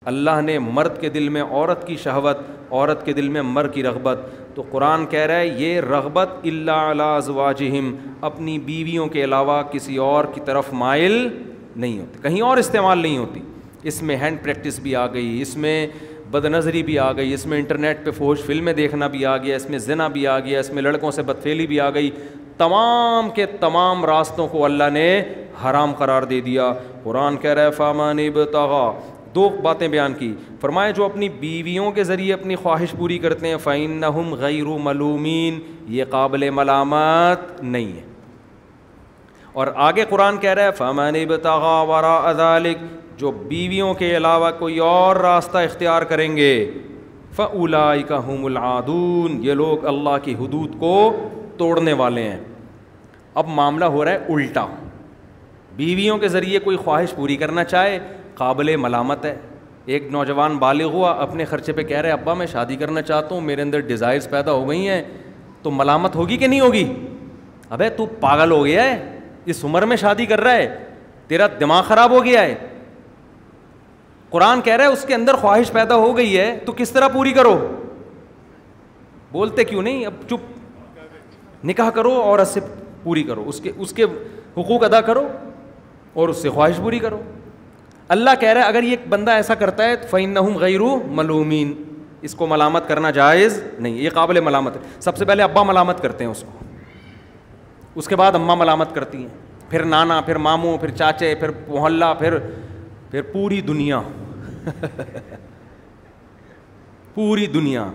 اللہ نے مرد کے دل میں عورت کی شہوت، عورت کے دل میں مرد کی رغبت. تو قرآن کہہ رہا ہے یہ رغبت الا علی ازواجہم، اپنی بیویوں کے علاوہ کسی اور کی طرف مائل نہیں ہوتی، کہیں اور استعمال نہیں ہوتی. اس میں ہینڈ پریکٹس بھی آ گئی، اس میں بد نظری بھی آ گئی، اس میں انٹرنیٹ پہ فحش فلمیں دیکھنا بھی آ گیا، اس میں زنا بھی آ گیا، اس میں لڑکوں سے بدفعلی بھی آ گئی. تمام کے تمام راستوں کو اللہ نے حرام قرار دے دیا. قرآن کہہ رہا ہے فَمَنِ ابْتَغَىٰ، دو باتیں بیان کی. فرمایا جو اپنی بیویوں کے ذریعے اپنی خواہش پوری کرتے ہیں فَإِنَّهُمْ غَيْرُ مَلُومِينَ، یہ قابل ملامت نہیں ہے. اور آگے قرآن کہہ رہا ہے فَمَنِ ابْتَغَىٰ وَرَاءَ ذَلِكَ، جو بیویوں کے علاوہ کوئی اور راستہ اختیار کریں گے فَأُولَٰئِكَ هُمُ الْعَادُونَ، یہ لوگ اللہ کی حدود کو توڑنے والے ہیں. اب معاملہ ہو رہا ہے الٹا، بیویوں کے ذریعے کوئی خواہش پوری کرنا چاہے قابل ملامت ہے. ایک نوجوان بالغ ہوا، اپنے خرچے پہ کہہ رہے ابا میں شادی کرنا چاہتا ہوں، میرے اندر ڈیزائرز پیدا ہو گئی ہیں، تو ملامت ہوگی کہ نہیں ہوگی؟ ابے تو پاگل ہو گیا ہے، اس عمر میں شادی کر رہا ہے، تیرا دماغ خراب ہو گیا ہے. قرآن کہہ رہا ہے اس کے اندر خواہش پیدا ہو گئی ہے تو کس طرح پوری کرو؟ بولتے کیوں نہیں؟ اب چپ، نکاح کرو اور اس سے پوری کرو، اس کے حقوق ادا کرو اور اس سے خواہش پوری کرو. اللہ کہہ رہا ہے اگر یہ بندہ ایسا کرتا ہے فَإِنَّهُمْ غَيْرُ مَلُومِينَ، اس کو ملامت کرنا جائز نہیں، یہ قابل ملامت ہے. سب سے پہلے ابا ملامت کرتے ہیں اس کو، اس کے بعد اماں ملامت کرتی ہیں، پھر نانا، پھر ماموں، پھر چاچے، پھر محلہ، پھر پوری دنیا پوری دنیا.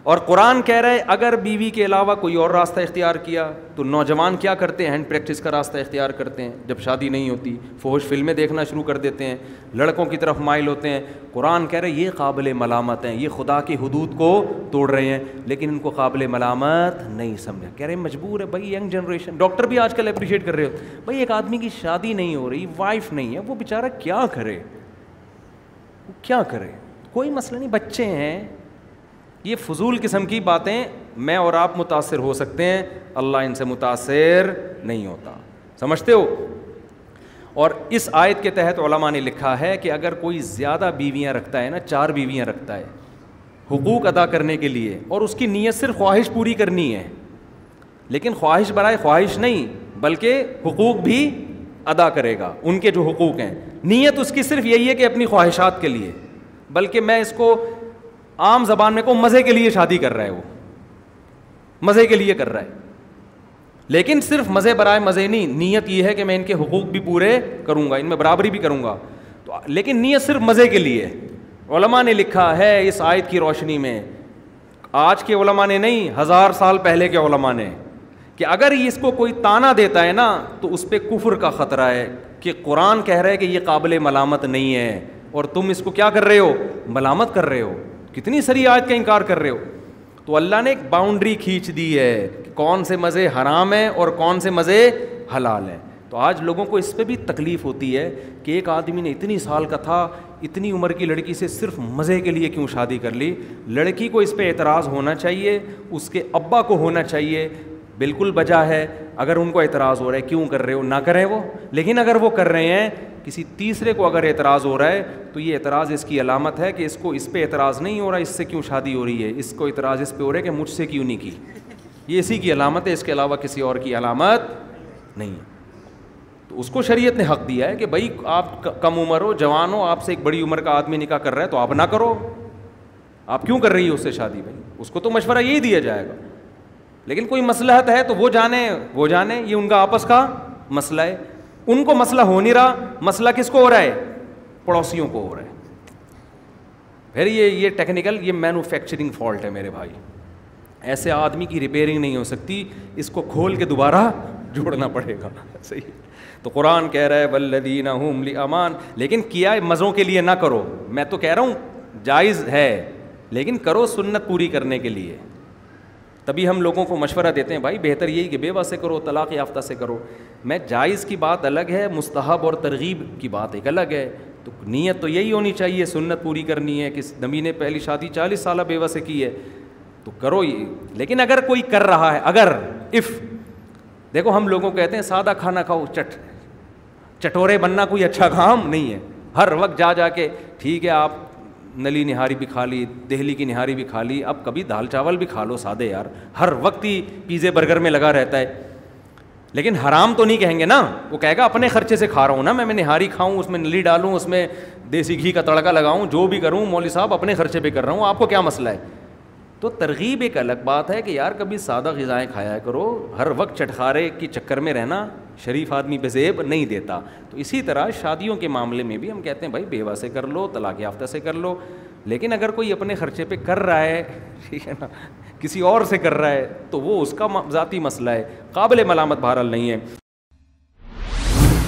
اور قرآن کہہ رہا ہے اگر بیوی کے علاوہ کوئی اور راستہ اختیار کیا تو نوجوان کیا کرتے ہیں؟ ہینڈ پریکٹس کا راستہ اختیار کرتے ہیں. جب شادی نہیں ہوتی فحش فلمیں دیکھنا شروع کر دیتے ہیں، لڑکوں کی طرف مائل ہوتے ہیں. قرآن کہہ رہے یہ قابل ملامت ہیں، یہ خدا کی حدود کو توڑ رہے ہیں، لیکن ان کو قابل ملامت نہیں سمجھا. کہہ رہے مجبور ہے بھائی، ینگ جنریشن، ڈاکٹر بھی آج کل اپریشیٹ کر رہے ہو بھائی ایک آدمی کی شادی نہیں ہو رہی، وائف نہیں ہے، وہ بیچارہ کیا کرے، وہ کیا کرے؟ کوئی مسئلہ نہیں، بچے ہیں. یہ فضول قسم کی باتیں میں اور آپ متاثر ہو سکتے ہیں، اللہ ان سے متاثر نہیں ہوتا. سمجھتے ہو؟ اور اس آیت کے تحت علماء نے لکھا ہے کہ اگر کوئی زیادہ بیویاں رکھتا ہے نا، 4 بیویاں رکھتا ہے حقوق ادا کرنے کے لیے، اور اس کی نیت صرف خواہش پوری کرنی ہے، لیکن خواہش برائے خواہش نہیں بلکہ حقوق بھی ادا کرے گا، ان کے جو حقوق ہیں، نیت اس کی صرف یہی ہے کہ اپنی خواہشات کے لیے، بلکہ میں اس کو عام زبان میں کو مزے کے لیے شادی کر رہا ہے، وہ مزے کے لیے کر رہا ہے، لیکن صرف مزے برائے مزے نہیں، نیت یہ ہے کہ میں ان کے حقوق بھی پورے کروں گا، ان میں برابری بھی کروں گا، تو لیکن نیت صرف مزے کے لیے. علماء نے لکھا ہے اس آیت کی روشنی میں، آج کے علماء نے نہیں، 1000 سال پہلے کے علماء نے، کہ اگر اس کو کوئی تانا دیتا ہے نا تو اس پہ کفر کا خطرہ ہے، کہ قرآن کہہ رہا ہے کہ یہ قابل ملامت نہیں ہے اور تم اس کو کیا کر رہے ہو؟ ملامت کر رہے ہو، کتنی ساری آیت کا انکار کر رہے ہو. تو اللہ نے ایک باؤنڈری کھینچ دی ہے کہ کون سے مزے حرام ہیں اور کون سے مزے حلال ہیں. تو آج لوگوں کو اس پہ بھی تکلیف ہوتی ہے کہ ایک آدمی نے اتنی سال کا تھا، اتنی عمر کی لڑکی سے صرف مزے کے لیے کیوں شادی کر لی. لڑکی کو اس پہ اعتراض ہونا چاہیے، اس کے ابا کو ہونا چاہیے، بالکل بجا ہے. اگر ان کو اعتراض ہو رہا ہے کیوں کر رہے ہو، نہ کریں وہ، لیکن اگر وہ کر رہے ہیں، کسی تیسرے کو اگر اعتراض ہو رہا ہے تو یہ اعتراض اس کی علامت ہے کہ اس کو اس پہ اعتراض نہیں ہو رہا اس سے کیوں شادی ہو رہی ہے، اس کو اعتراض اس پہ ہو رہا ہے کہ مجھ سے کیوں نہیں کی. یہ اسی کی علامت ہے، اس کے علاوہ کسی اور کی علامت نہیں ہے. تو اس کو شریعت نے حق دیا ہے کہ بھائی آپ کم عمر ہو، جوان ہو، آپ سے ایک بڑی عمر کا آدمی نکاح کر رہا ہے تو آپ نہ کرو. آپ کیوں کر رہی ہے اس سے شادی؟ بھائی اس کو تو مشورہ یہی دیا جائے گا، لیکن کوئی مصلحت ہے تو وہ جانے، یہ ان کا آپس کا مسئلہ ہے. ان کو مسئلہ ہو نہیں رہا، مسئلہ کس کو ہو رہا ہے؟ پڑوسیوں کو ہو رہا ہے. پھر یہ ٹیکنیکل، یہ مینوفیکچرنگ فالٹ ہے میرے بھائی. ایسے آدمی کی ریپیئرنگ نہیں ہو سکتی، اس کو کھول کے دوبارہ جوڑنا پڑے گا. صحیح. تو قرآن کہہ رہا ہے والذین هم لأمان، لیکن کیا مزوں کے لیے نہ کرو. میں تو کہہ رہا ہوں جائز ہے، لیکن کرو سنت پوری کرنے کے لیے. تبھی ہم لوگوں کو مشورہ دیتے ہیں بھائی بہتر یہی کہ بیوہ سے کرو، طلاق یافتہ سے کرو. میں جائز کی بات الگ ہے، مستحب اور ترغیب کی بات ایک الگ ہے. تو نیت تو یہی ہونی چاہیے، سنت پوری کرنی ہے. کس نبی نے پہلی شادی 40 سالہ بیوہ سے کی ہے تو کرو یہ. لیکن اگر کوئی کر رہا ہے، اگر دیکھو ہم لوگوں کو کہتے ہیں سادہ کھانا کھاؤ، چٹورے بننا کوئی اچھا کام نہیں ہے. ہر وقت جا جا کے ٹھیک ہے آپ نلی نہاری بھی کھا لی, دہلی کی نہاری بھی کھا لی, اب کبھی دال چاول بھی کھا لو سادے یار, ہر وقت ہی پیزے برگر میں لگا رہتا ہے. لیکن حرام تو نہیں کہیں گے نا, وہ کہے گا اپنے خرچے سے کھا رہا ہوں نا میں نہاری کھاؤں, اس میں نلی ڈالوں, اس میں دیسی گھی کا تڑکا لگاؤں, جو بھی کروں مولوی صاحب اپنے خرچے پہ کر رہا ہوں, آپ کو کیا مسئلہ ہے. تو ترغیب ایک الگ بات ہے کہ یار کبھی سادہ غذائیں کھایا کرو, ہر وقت چٹخارے کی چکر میں رہنا شریف آدمی پہ زیب نہیں دیتا. تو اسی طرح شادیوں کے معاملے میں بھی ہم کہتے ہیں بھائی بیوہ سے کر لو, طلاق یافتہ سے کر لو, لیکن اگر کوئی اپنے خرچے پہ کر رہا ہے, ٹھیک ہے نا, کسی اور سے کر رہا ہے, تو وہ اس کا ذاتی مسئلہ ہے, قابل ملامت بہرحال نہیں ہے.